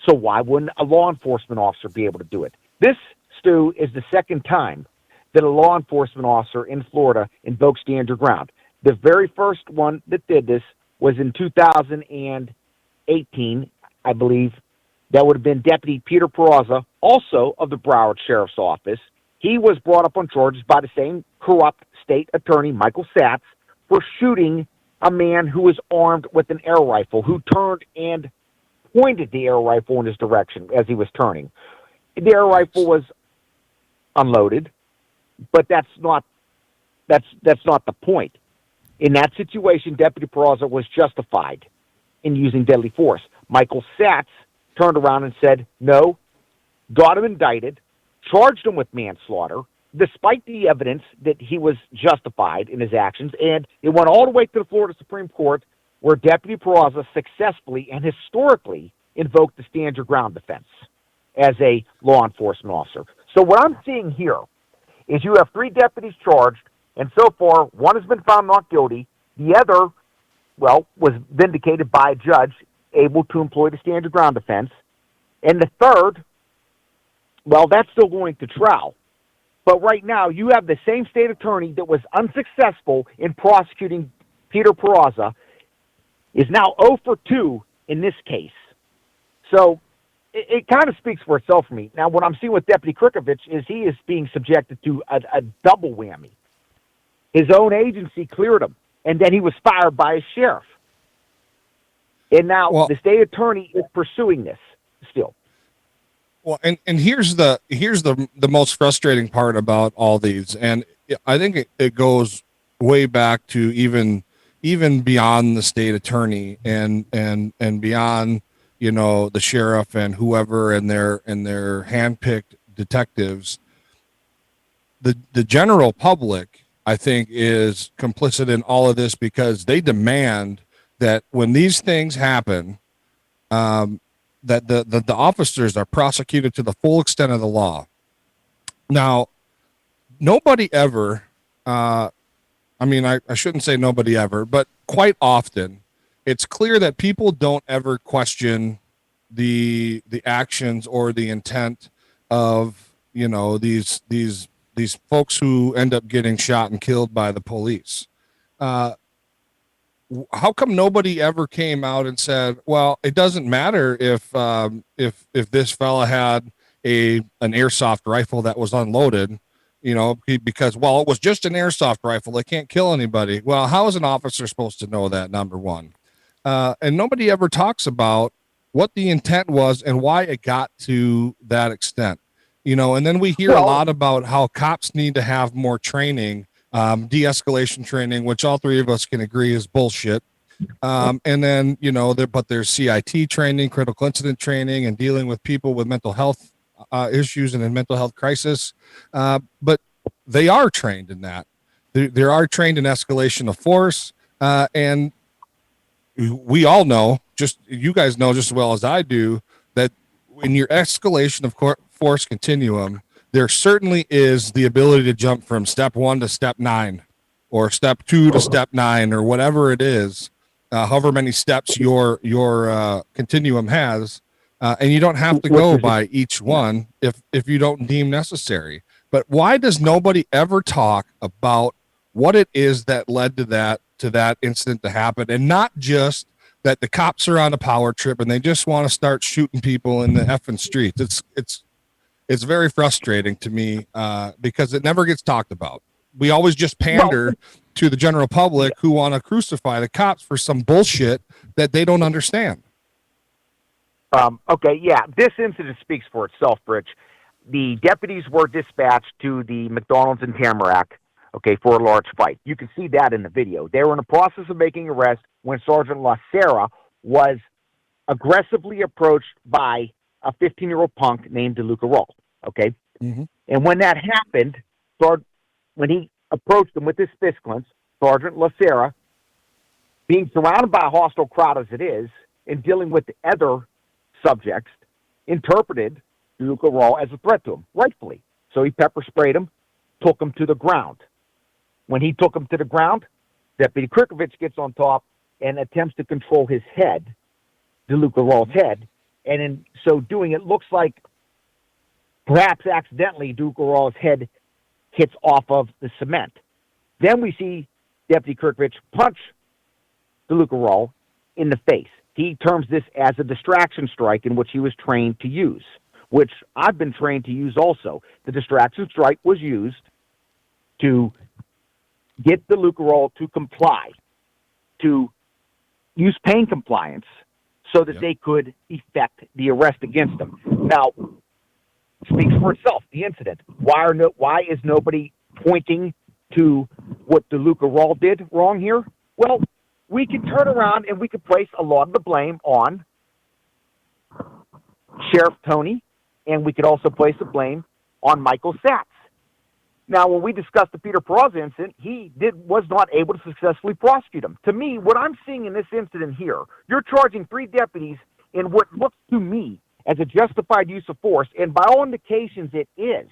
So why wouldn't a law enforcement officer be able to do it? This, Stu, is the second time that a law enforcement officer in Florida invoked stand your ground. The very first one that did this was in 2018, I believe. That would have been Deputy Peter Peraza, also of the Broward Sheriff's Office. He was brought up on charges by the same corrupt state attorney, Michael Satz, for shooting a man who was armed with an air rifle, who turned and pointed the air rifle in his direction as he was turning. The air rifle was unloaded, but that's not the point. In that situation, Deputy Peraza was justified in using deadly force. Michael Satz turned around and said, no, got him indicted, charged him with manslaughter, despite the evidence that he was justified in his actions, and it went all the way to the Florida Supreme Court, where Deputy Peraza successfully and historically invoked the stand your ground defense as a law enforcement officer. So what I'm seeing here is you have 3 deputies charged, and so far, one has been found not guilty. The other, well, was vindicated by a judge able to employ the stand your ground defense. And the third, well, that's still going to trial. But right now, you have the same state attorney that was unsuccessful in prosecuting Peter Peraza is now 0 for 2 in this case. So it kind of speaks for itself for me. Now, what I'm seeing with Deputy Kirkovich is he is being subjected to a double whammy. His own agency cleared him, and then he was fired by his sheriff. And now the state attorney is pursuing this still. Well, and here's the most frustrating part about all these, and I think it goes way back to even beyond the state attorney and beyond, you know, the sheriff and whoever and their handpicked detectives. The general public, I think, is complicit in all of this because they demand that when these things happen, that the officers are prosecuted to the full extent of the law. Now, nobody ever, I shouldn't say nobody ever, but quite often, it's clear that people don't ever question the actions or the intent of, you know, these folks who end up getting shot and killed by the police. How come nobody ever came out and said, well, it doesn't matter if this fella had an airsoft rifle that was unloaded, you know, because, well, it was just an airsoft rifle. It can't kill anybody. Well, how is an officer supposed to know that, number one? And nobody ever talks about what the intent was and why it got to that extent, you know, and then we hear a lot about how cops need to have more training, de-escalation training, which all 3 of us can agree is bullshit. And then, you know, there's CIT training, critical incident training, and dealing with people with mental health issues and in mental health crisis. But they are trained in that. They are trained in escalation of force. And we all know, just you guys know just as well as I do, that in your escalation of force continuum, there certainly is the ability to jump from step 1 to step 9, or step 2 to step 9, or whatever it is, however many steps your continuum has, and you don't have to go by each one if you don't deem necessary. But why does nobody ever talk about what it is that led to that incident to happen, and not just that the cops are on a power trip and they just want to start shooting people in the effing streets? It's very frustrating to me because it never gets talked about. We always just pander to the general public who want to crucify the cops for some bullshit that they don't understand. Okay, yeah, this incident speaks for itself, Rich. The deputies were dispatched to the McDonald's in Tamarack, okay, for a large fight. You can see that in the video. They were in the process of making arrest when Sergeant LaSera was aggressively approached by a 15-year-old punk named DeLuca Roll, okay? Mm-hmm. And when that happened, when he approached him with his fist clenched, Sergeant LaSera, being surrounded by a hostile crowd as it is, and dealing with the other subjects, interpreted DeLuca Roll as a threat to him, rightfully. So he pepper sprayed him, took him to the ground. When he took him to the ground, Deputy Krikovich gets on top and attempts to control his head, DeLuca Roll's head, and in so doing, it looks like perhaps accidentally DeLuca Roll's head hits off of the cement. Then we see Deputy Krikovich punch DeLuca Roll in the face. He terms this as a distraction strike, in which he was trained to use, which I've been trained to use also. The distraction strike was used to get DeLuca Roll to comply, to use pain compliance, so that they could effect the arrest against him. Now, speaks for itself, the incident. Why is nobody pointing to what DeLuca Roll did wrong here? Well, we could turn around and we could place a lot of the blame on Sheriff Tony, and we could also place the blame on Michael Satz. Now, when we discussed the Peter Peraza incident, he was not able to successfully prosecute him. To me, what I'm seeing in this incident here, you're charging 3 deputies in what looks to me as a justified use of force, and by all indications it is,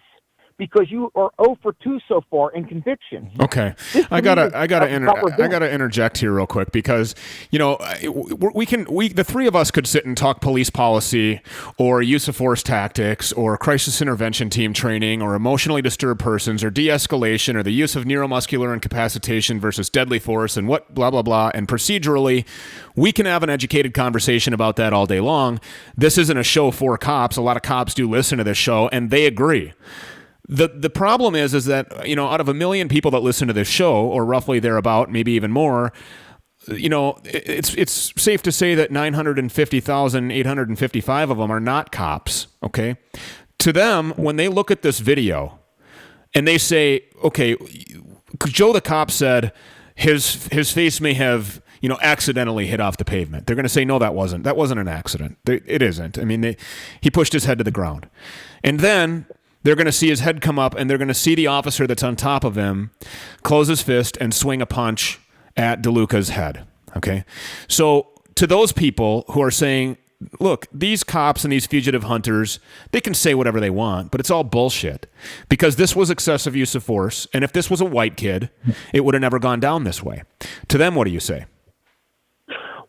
because you are 0 for 2 so far in conviction. Okay, I gotta interject here real quick, because the 3 of us could sit and talk police policy or use of force tactics or crisis intervention team training or emotionally disturbed persons or de-escalation or the use of neuromuscular incapacitation versus deadly force and what blah blah blah, and procedurally we can have an educated conversation about that all day long. This isn't a show for cops. A lot of cops do listen to this show and they agree. The problem is that, out of 1 million people that listen to this show, or roughly thereabout, maybe even more, it's safe to say that 950,855 of them are not cops, okay? To them, when they look at this video and they say, okay, Joe the cop said his face may have, accidentally hit off the pavement. They're going to say, no, that wasn't an accident. It isn't. I mean, he pushed his head to the ground. And then they're going to see his head come up, and they're going to see the officer that's on top of him close his fist and swing a punch at DeLuca's head. Okay? So to those people who are saying, look, these cops and these fugitive hunters, they can say whatever they want, but it's all bullshit, because this was excessive use of force, and if this was a white kid, it would have never gone down this way. To them, what do you say?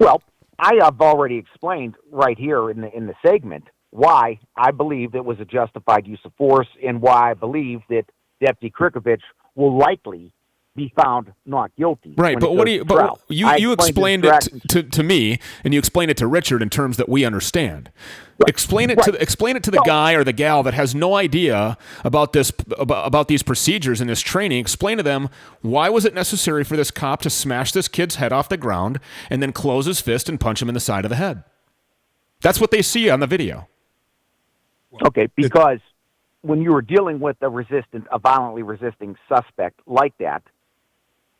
Well, I have already explained right here in the segment why I believe it was a justified use of force, and why I believe that Deputy Krikovich will likely be found not guilty. Right, but what do you? But you explained it to me, and you explained it to Richard in terms that we understand. Right. Explain it to the guy or the gal that has no idea about this, about these procedures and this training. Explain to them, why was it necessary for this cop to smash this kid's head off the ground and then close his fist and punch him in the side of the head? That's what they see on the video. Okay, because when you are dealing with a violently resisting suspect like that,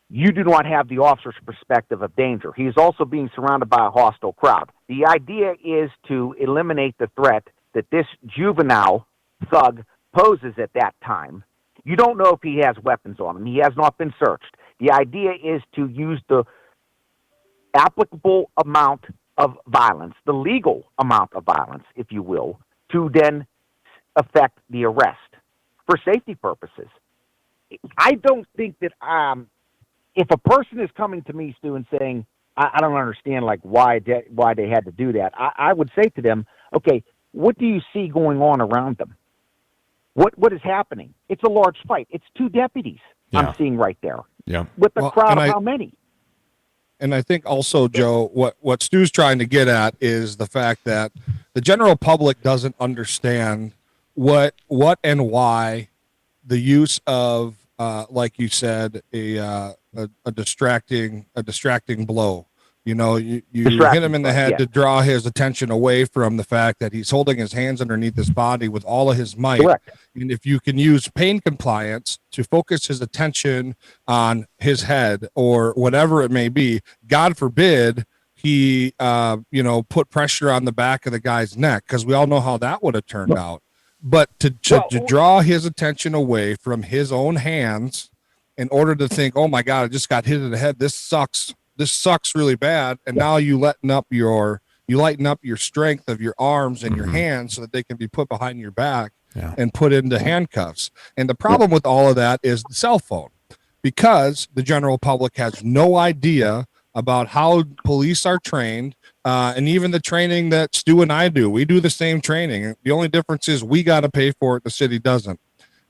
you do not have the officer's perspective of danger. He is also being surrounded by a hostile crowd. The idea is to eliminate the threat that this juvenile thug poses at that time. You don't know if he has weapons on him. He has not been searched. The idea is to use the applicable amount of violence, the legal amount of violence, if you will, to then affect the arrest for safety purposes. I don't think that if a person is coming to me, Stu, and saying, I don't understand like why they had to do that, I would say to them, okay, what do you see going on around them? What is happening? It's a large fight. It's 2 deputies I'm seeing right there. Yeah. With a crowd of how many? And I think also, Joe, what Stu's trying to get at is the fact that the general public doesn't understand what and why the use of, like you said, a distracting blow. You know, you hit him in the head to draw his attention away from the fact that he's holding his hands underneath his body with all of his might. Correct. And if you can use pain compliance to focus his attention on his head or whatever it may be, God forbid he, put pressure on the back of the guy's neck, because we all know how that would have turned out. But to draw his attention away from his own hands in order to think, oh my God, I just got hit in the head. This sucks really bad. And now you lighten up your strength of your arms and your hands so that they can be put behind your back and put into handcuffs. And the problem with all of that is the cell phone, because the general public has no idea about how police are trained. And even the training that Stu and I do, we do the same training. The only difference is we got to pay for it. The city doesn't.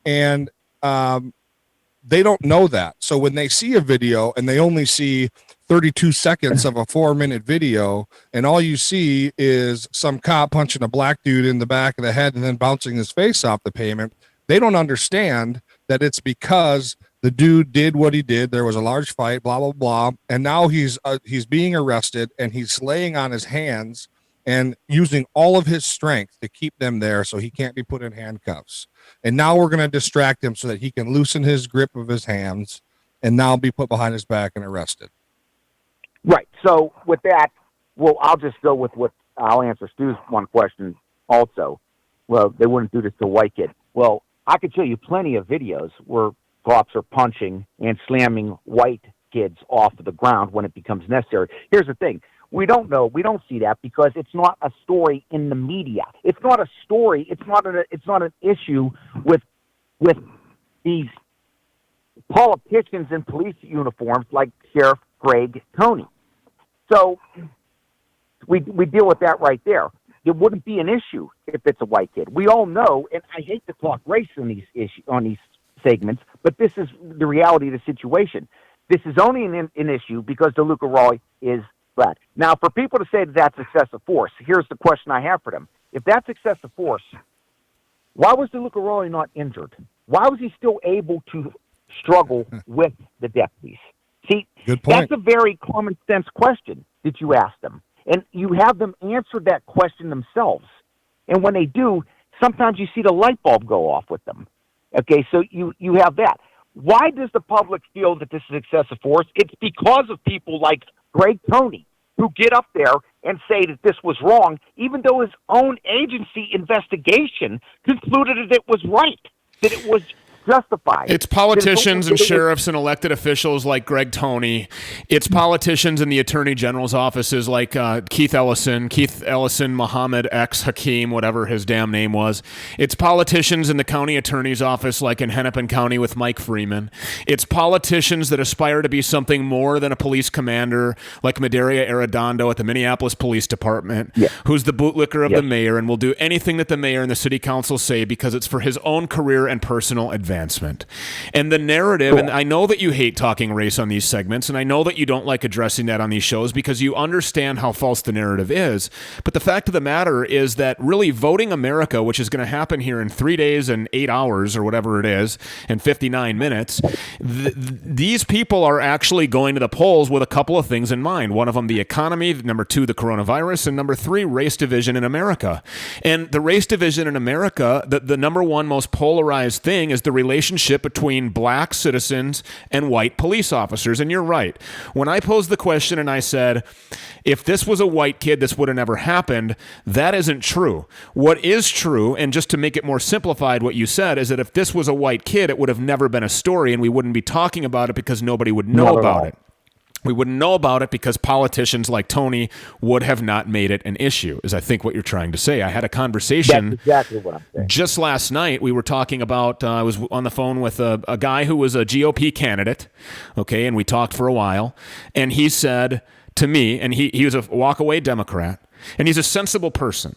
And, they don't know that. So when they see a video and they only see 32 seconds of a 4-minute video, and all you see is some cop punching a black dude in the back of the head and then bouncing his face off the pavement, they don't understand that it's because the dude did what he did. There was a large fight, blah, blah, blah. And now he's being arrested, and he's laying on his hands and using all of his strength to keep them there so he can't be put in handcuffs. And now we're going to distract him so that he can loosen his grip of his hands and now be put behind his back and arrested. Right. So with that, well, I'll just go with I'll answer Stu's one question also. Well, they wouldn't do this to a white kid. Well, I could show you plenty of videos where cops are punching and slamming white kids off of the ground when it becomes necessary. Here's the thing. We don't know. We don't see that because it's not a story in the media. It's not a story. It's not an issue with these politicians in police uniforms like Sheriff Greg Coney. So we deal with that right there. It wouldn't be an issue if it's a white kid. We all know, and I hate to talk race on these segments, but this is the reality of the situation. This is only an issue because DeLuca Roy is black. Now, for people to say that that's excessive force, here's the question I have for them. If that's excessive force, why was DeLuca Roy not injured? Why was he still able to struggle with the deputies? See, that's a very common sense question that you ask them. And you have them answer that question themselves. And when they do, sometimes you see the light bulb go off with them. Okay, so you have that. Why does the public feel that this is excessive force? It's because of people like Greg Coney, who get up there and say that this was wrong, even though his own agency investigation concluded that it was right, that it was justified. It's politicians and sheriffs and elected officials like Greg Toney. It's politicians in the Attorney General's offices like Keith Ellison, Muhammad X Hakeem, whatever his damn name was. It's politicians in the county attorney's office like in Hennepin County with Mike Freeman. It's politicians that aspire to be something more than a police commander like Medaria Arredondo at the Minneapolis Police Department, who's the bootlicker of the mayor and will do anything that the mayor and the city council say because it's for his own career and personal advancement. And the narrative, and I know that you hate talking race on these segments, and I know that you don't like addressing that on these shows because you understand how false the narrative is. But the fact of the matter is that really Voting America, which is going to happen here in 3 days and 8 hours or whatever it is, and 59 minutes, these people are actually going to the polls with a couple of things in mind. One of them, the economy. Number 2, the coronavirus. And number 3, race division in America. And the race division in America, the number one most polarized thing is the relationship between black citizens and white police officers. And you're right. When I posed the question and I said, if this was a white kid, this would have never happened, that isn't true. What is true, and just to make it more simplified, what you said is that if this was a white kid, it would have never been a story and we wouldn't be talking about it because nobody would know about it. We wouldn't know about it because politicians like Tony would have not made it an issue, is I think what you're trying to say. I had a conversation. That's exactly what I'm saying. Just last night, we were talking about, I was on the phone with a guy who was a GOP candidate, okay, and we talked for a while, and he said to me, and he was a walk-away Democrat, and he's a sensible person.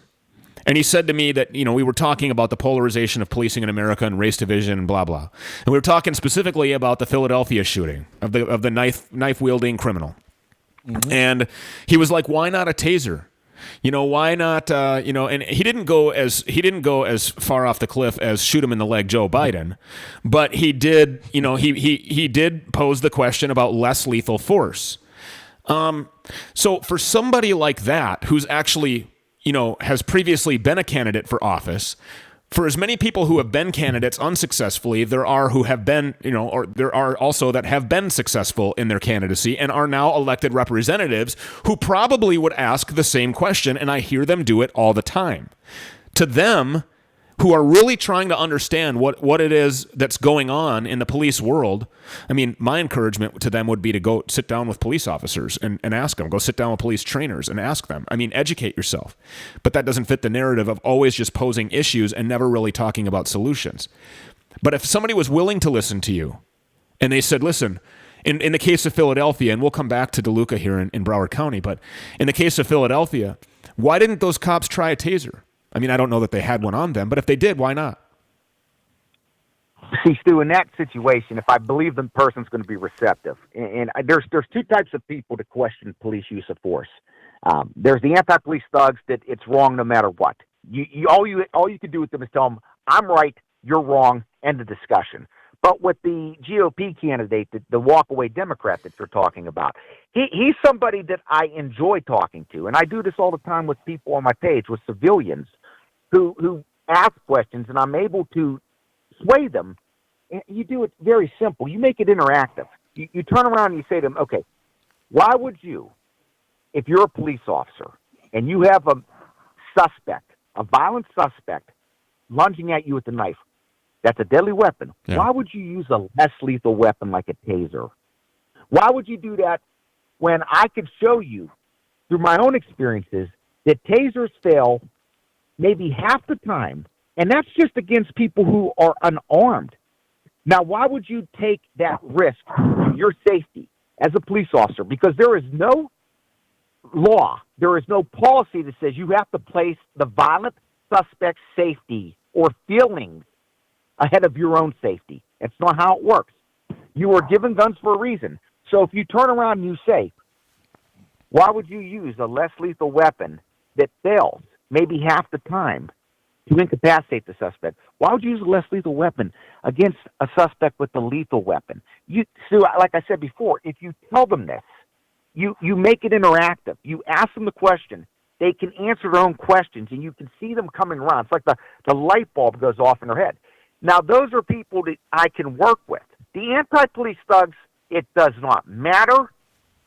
And he said to me that, we were talking about the polarization of policing in America and race division and blah, blah. And we were talking specifically about the Philadelphia shooting of the knife-wielding criminal. Mm-hmm. And he was like, why not a taser? Why not, and he didn't go as far off the cliff as shoot him in the leg, Joe Biden. But he did, he did pose the question about less lethal force. So for somebody like that, who's actually has previously been a candidate for office, for as many people who have been candidates unsuccessfully, there are who have been, or there are also that have been successful in their candidacy and are now elected representatives who probably would ask the same question, and I hear them do it all the time. To them, who are really trying to understand what it is that's going on in the police world, I mean, my encouragement to them would be to go sit down with police officers and ask them. Go sit down with police trainers and ask them. I mean, educate yourself. But that doesn't fit the narrative of always just posing issues and never really talking about solutions. But if somebody was willing to listen to you and they said, listen, in the case of Philadelphia, and we'll come back to DeLuca here in Broward County, but in the case of Philadelphia, why didn't those cops try a taser? I mean, I don't know that they had one on them, but if they did, why not? See, Stu, in that situation, if I believe the person's going to be receptive, and there's two types of people to question police use of force. There's the anti-police thugs that it's wrong no matter what. All you can do with them is tell them, I'm right, you're wrong, end of discussion. But with the GOP candidate, the walk-away Democrat that you're talking about, he's somebody that I enjoy talking to, and I do this all the time with people on my page, with civilians who ask questions, and I'm able to sway them. You do it very simple. You make it interactive. You turn around and you say to them, okay, why would you, if you're a police officer and you have a suspect, a violent suspect, lunging at you with a knife, that's a deadly weapon. Yeah. Why would you use a less lethal weapon like a taser? Why would you do that when I could show you through my own experiences that tasers fail maybe half the time, and that's just against people who are unarmed. Now, why would you take that risk to your safety as a police officer? Because there is no law, there is no policy that says you have to place the violent suspect's safety or feelings ahead of your own safety. That's not how it works. You were given guns for a reason. So if you turn around and you say, why would you use a less lethal weapon that fails maybe half the time to incapacitate the suspect? Why would you use a less lethal weapon against a suspect with a lethal weapon? So like I said before, if you tell them this, you make it interactive. You ask them the question. They can answer their own questions, and you can see them coming around. It's like the light bulb goes off in their head. Now, those are people that I can work with. The anti-police thugs, it does not matter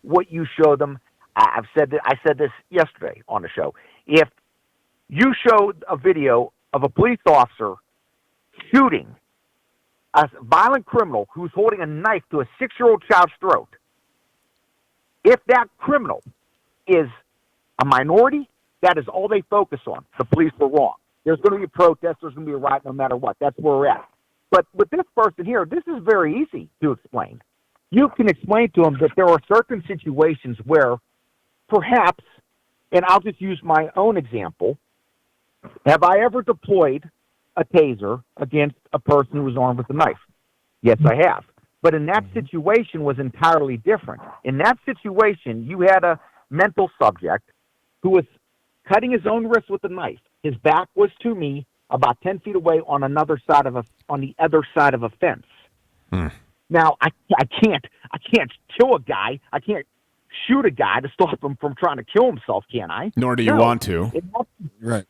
what you show them. I said this yesterday on the show. If you showed a video of a police officer shooting a violent criminal who's holding a knife to a 6-year-old child's throat, if that criminal is a minority, that is all they focus on. The police were wrong. There's going to be a protest. There's going to be a riot no matter what. That's where we're at. But with this person here, this is very easy to explain. You can explain to them that there are certain situations where perhaps, and I'll just use my own example, have I ever deployed a taser against a person who was armed with a knife? Yes, I have. But in that situation was entirely different. In that situation, you had a mental subject who was cutting his own wrist with a knife. His back was to me, about 10 feet away on the other side of a fence. Now I can't kill a guy. I can't shoot a guy to stop him from trying to kill himself, can I? Nor do you want to. Right.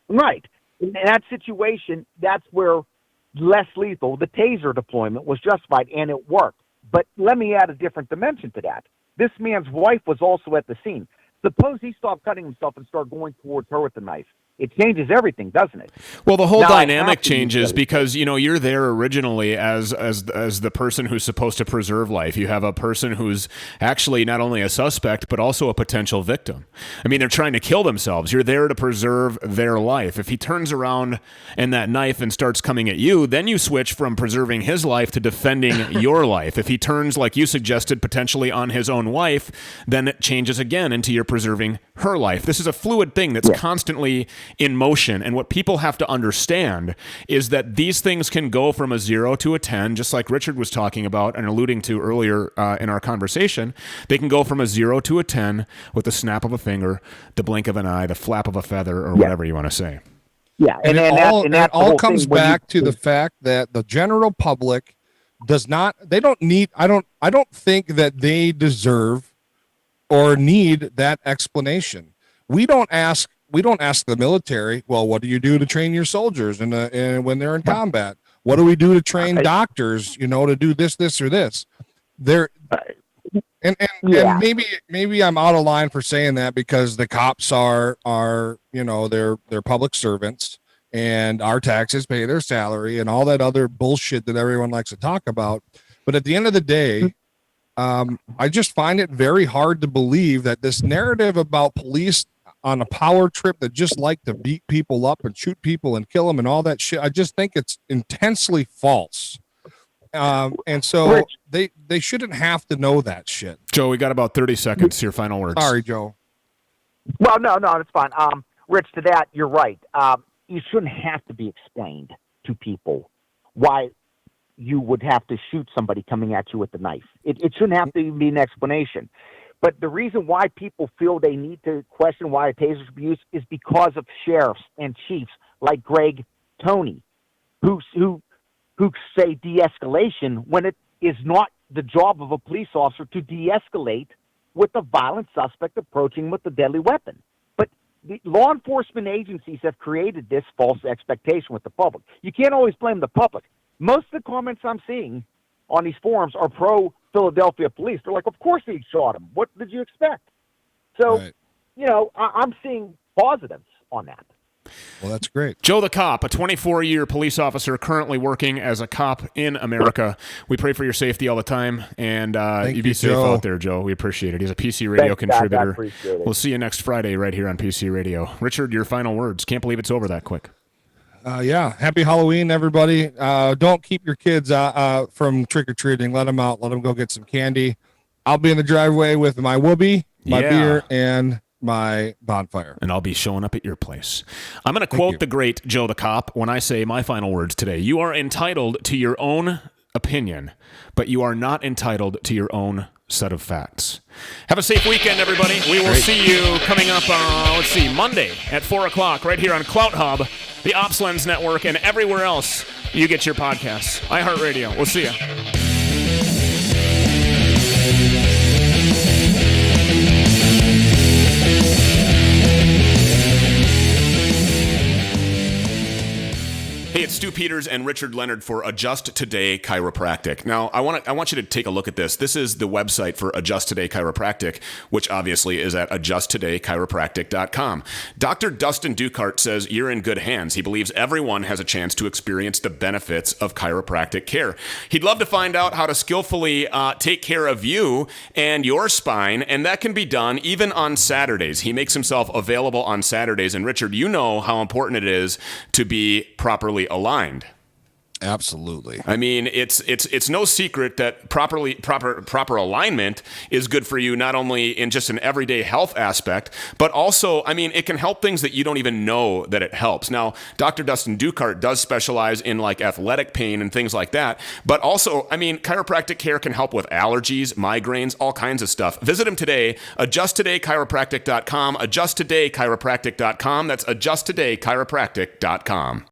In that situation, that's where less lethal, the taser deployment was justified, and it worked. But let me add a different dimension to that. This man's wife was also at the scene. Suppose he stopped cutting himself and started going towards her with the knife. it changes everything, doesn't it? Well, the whole Now, dynamic changes because, you're there originally as the person who's supposed to preserve life. You have a person who's actually not only a suspect, but also a potential victim. I mean, they're trying to kill themselves. You're there to preserve their life. If he turns around and that knife and starts coming at you, then you switch from preserving his life to defending your life. If he turns, like you suggested, potentially on his own wife, then it changes again into you're preserving her life. This is a fluid thing that's constantly in motion. And what people have to understand is that these things can go from a 0 to a 10, just like Richard was talking about and alluding to earlier in our conversation. They can go from a 0 to a 10 with the snap of a finger, the blink of an eye, the flap of a feather, or whatever you want to say. Yeah, and it all comes back to the fact that the general public does not. They don't need. I don't think that they deserve or need that explanation. We don't ask the military, well, what do you do to train your soldiers and when they're in combat? What do we do to train doctors, to do this or this? And maybe I'm out of line for saying that because the cops are they're public servants and our taxes pay their salary and all that other bullshit that everyone likes to talk about. But at the end of the day, I just find it very hard to believe that this narrative about police on a power trip that just like to beat people up and shoot people and kill them and all that shit, I just think it's intensely false. And so they shouldn't have to know that shit. Joe, we got about 30 seconds. Your final words. Sorry, Joe. Well, no, it's fine. Rich, to that, you're right. You shouldn't have to be explained to people why you would have to shoot somebody coming at you with a knife. It shouldn't have to be an explanation. But the reason why people feel they need to question why a taser should be used is because of sheriffs and chiefs like Greg Toney, who say de-escalation when it is not the job of a police officer to de-escalate with a violent suspect approaching with a deadly weapon. But the law enforcement agencies have created this false expectation with the public. You can't always blame the public. Most of the comments I'm seeing on these forums are pro-Philadelphia police. They're like, of course he shot him. What did you expect? So, I'm seeing positives on that. Well, that's great. Joe the Cop, a 24-year police officer currently working as a cop in America. We pray for your safety all the time, and you be safe out there, Joe. We appreciate it. He's a PC Radio contributor. We'll see you next Friday right here on PC Radio. Richard, your final words. Can't believe it's over that quick. Happy Halloween, everybody. Don't keep your kids from trick-or-treating. Let them out. Let them go get some candy. I'll be in the driveway with my whoopee, my beer, and my bonfire. And I'll be showing up at your place. I'm going to quote the great Joe the Cop when I say my final words today. You are entitled to your own opinion, but you are not entitled to your own set of facts. Have a safe weekend, everybody. We will see you coming up, Monday at 4 o'clock right here on Clout Hub, the Ops Lens Network, and everywhere else you get your podcasts. iHeartRadio. We'll see you. Hey, it's Stu Peters and Richard Leonard for Adjust Today Chiropractic. Now, I want you to take a look at this. This is the website for Adjust Today Chiropractic, which obviously is at adjusttodaychiropractic.com. Dr. Dustin Ducart says you're in good hands. He believes everyone has a chance to experience the benefits of chiropractic care. He'd love to find out how to skillfully take care of you and your spine, and that can be done even on Saturdays. He makes himself available on Saturdays. And Richard, you know how important it is to be properly aligned. Absolutely. I mean, it's no secret that proper alignment is good for you, not only in just an everyday health aspect, but also, I mean, it can help things that you don't even know that it helps. Now, Dr. Dustin Ducart does specialize in like athletic pain and things like that, but also, I mean, chiropractic care can help with allergies, migraines, all kinds of stuff. Visit him today, adjusttodaychiropractic.com, adjusttodaychiropractic.com. That's adjusttodaychiropractic.com.